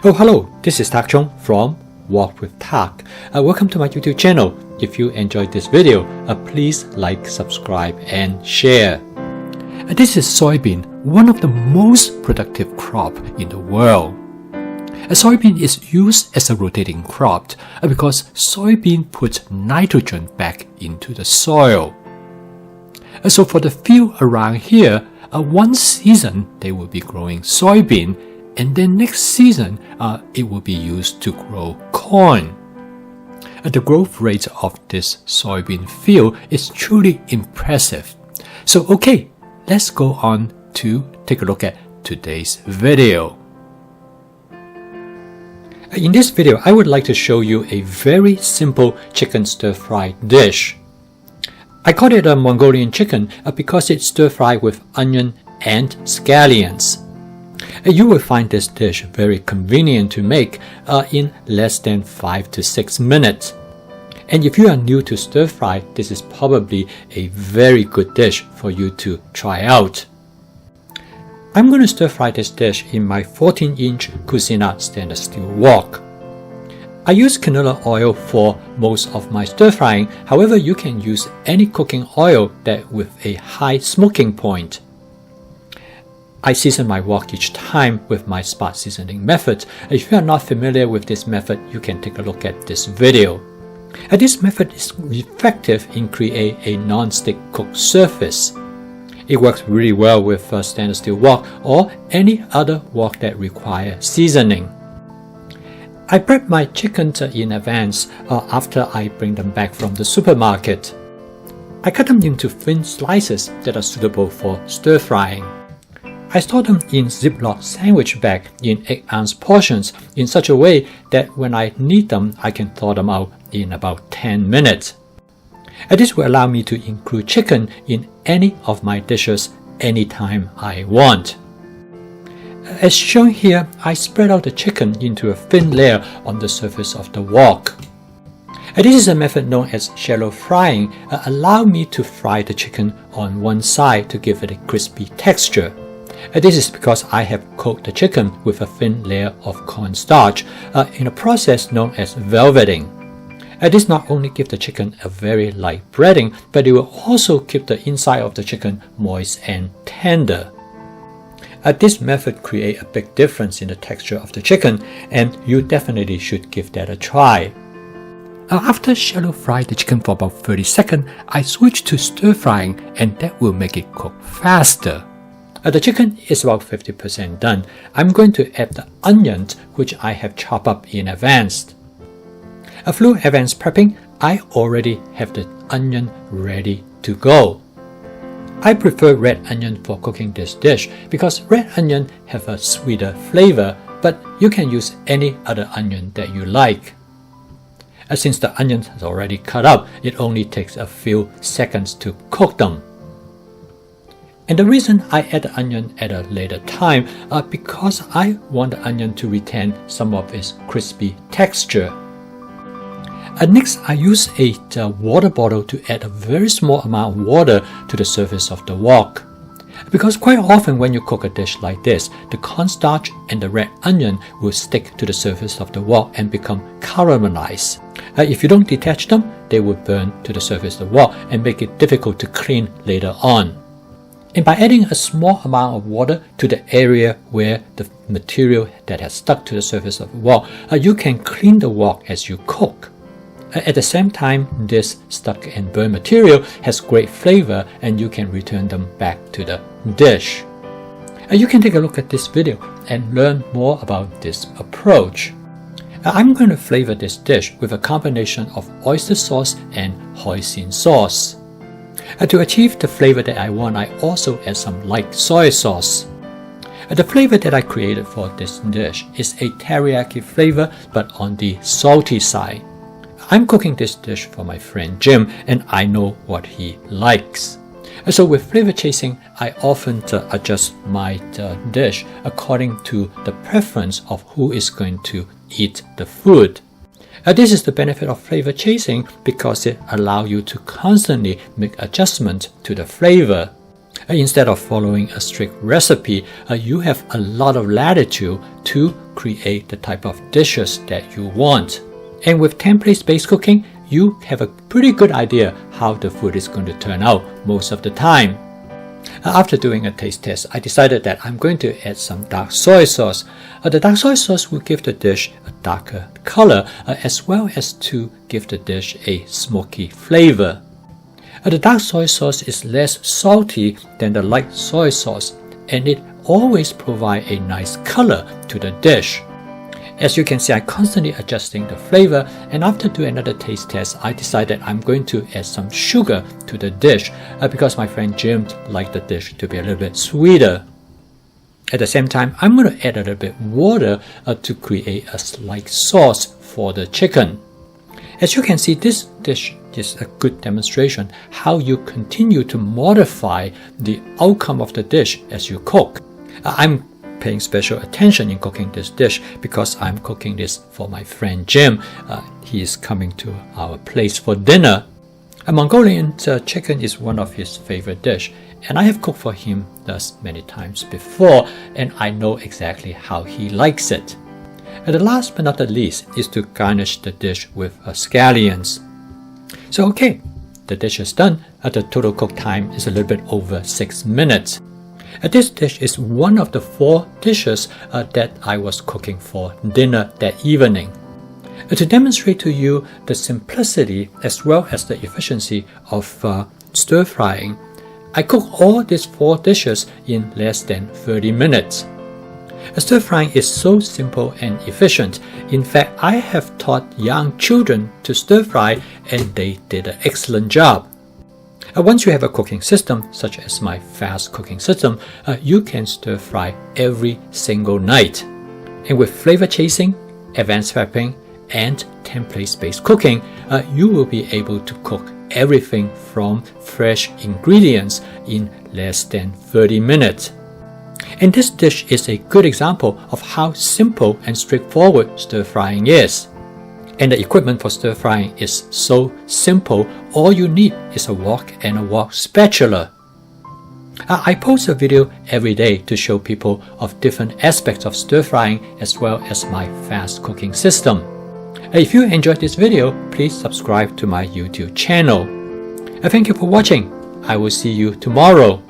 Oh, hello, this is Tak Chung from Walk with Tak. Welcome to my YouTube channel. If you enjoyed this video, please like, subscribe and share. This is soybean, one of the most productive crop in the world. Soybean is used as a rotating crop because soybean puts nitrogen back into the soil. So for the field around here, one season they will be growing soybean, and then next season it will be used to grow corn. The growth rate of this soybean field is truly impressive. So okay, let's go on to take a look at today's video. In this video, I would like to show you a very simple chicken stir-fry dish. I call it a Mongolian chicken because it's stir-fried with onion and scallions. You will find this dish very convenient to make in less than 5 to 6 minutes. And if you are new to stir-fry, this is probably a very good dish for you to try out. I'm going to stir-fry this dish in my 14-inch Cucina stainless steel wok. I use canola oil for most of my stir-frying. However, you can use any cooking oil that with a high smoking point. I season my wok each time with my spot seasoning method. If you are not familiar with this method, you can take a look at this video. This method is effective in creating a non-stick cooked surface. It works really well with stainless steel wok or any other wok that requires seasoning. I prep my chickens in advance after I bring them back from the supermarket. I cut them into thin slices that are suitable for stir-frying. I store them in Ziploc sandwich bag in 8-ounce portions in such a way that when I need them, I can thaw them out in about 10 minutes. This will allow me to include chicken in any of my dishes anytime I want. As shown here, I spread out the chicken into a thin layer on the surface of the wok. This is a method known as shallow frying. Allow me to fry the chicken on one side to give it a crispy texture. This is because I have coated the chicken with a thin layer of cornstarch in a process known as velveting. This not only gives the chicken a very light breading, but it will also keep the inside of the chicken moist and tender. This method creates a big difference in the texture of the chicken, and you definitely should give that a try. After shallow fry the chicken for about 30 seconds, I switch to stir frying, and that will make it cook faster. The chicken is about 50% done. I'm going to add the onions, which I have chopped up in advance. Through advanced prepping, I already have the onion ready to go. I prefer red onion for cooking this dish because red onion have a sweeter flavor, but you can use any other onion that you like. Since the onion is already cut up, it only takes a few seconds to cook them. And the reason I add the onion at a later time because I want the onion to retain some of its crispy texture. Next, I use a water bottle to add a very small amount of water to the surface of the wok. Because quite often when you cook a dish like this, the cornstarch and the red onion will stick to the surface of the wok and become caramelized. If you don't detach them, they will burn to the surface of the wok and make it difficult to clean later on. And by adding a small amount of water to the area where the material that has stuck to the surface of the wok, you can clean the wok as you cook. At the same time, this stuck and burned material has great flavor and you can return them back to the dish. You can take a look at this video and learn more about this approach. I'm going to flavor this dish with a combination of oyster sauce and hoisin sauce. To achieve the flavor that I want, I also add some light soy sauce. The flavor that I created for this dish is a teriyaki flavor but on the salty side. I'm cooking this dish for my friend Jim and I know what he likes. So with flavor chasing, I often adjust my dish according to the preference of who is going to eat the food. This is the benefit of flavor chasing because it allows you to constantly make adjustments to the flavor. Instead of following a strict recipe, you have a lot of latitude to create the type of dishes that you want. And with template-based cooking, you have a pretty good idea how the food is going to turn out most of the time. After doing a taste test, I decided that I'm going to add some dark soy sauce. The dark soy sauce will give the dish a darker color, as well as to give the dish a smoky flavor. The dark soy sauce is less salty than the light soy sauce, and it always provides a nice color to the dish. As you can see, I'm constantly adjusting the flavor, and after doing another taste test, I decided I'm going to add some sugar to the dish because my friend Jim liked the dish to be a little bit sweeter. At the same time, I'm going to add a little bit water to create a slight sauce for the chicken. As you can see, this dish is a good demonstration how you continue to modify the outcome of the dish as you cook. I'm paying special attention in cooking this dish because I'm cooking this for my friend Jim. He is coming to our place for dinner. A Mongolian chicken is one of his favorite dish, and I have cooked for him thus many times before, and I know exactly how he likes it. And the last but not the least is to garnish the dish with scallions. So okay, the dish is done. The total cook time is a little bit over 6 minutes. This dish is one of the 4 dishes that I was cooking for dinner that evening. To demonstrate to you the simplicity as well as the efficiency of stir frying, I cook all these 4 dishes in less than 30 minutes. Stir frying is so simple and efficient. In fact, I have taught young children to stir fry and they did an excellent job. Once you have a cooking system, such as my fast cooking system, you can stir fry every single night. And with flavor chasing, advanced prepping, and template-based cooking, you will be able to cook everything from fresh ingredients in less than 30 minutes. And this dish is a good example of how simple and straightforward stir frying is. And the equipment for stir frying is so simple, all you need is a wok and a wok spatula. I post a video every day to show people of different aspects of stir frying as well as my fast cooking system. If you enjoyed this video, please subscribe to my YouTube channel. Thank you for watching. I will see you tomorrow.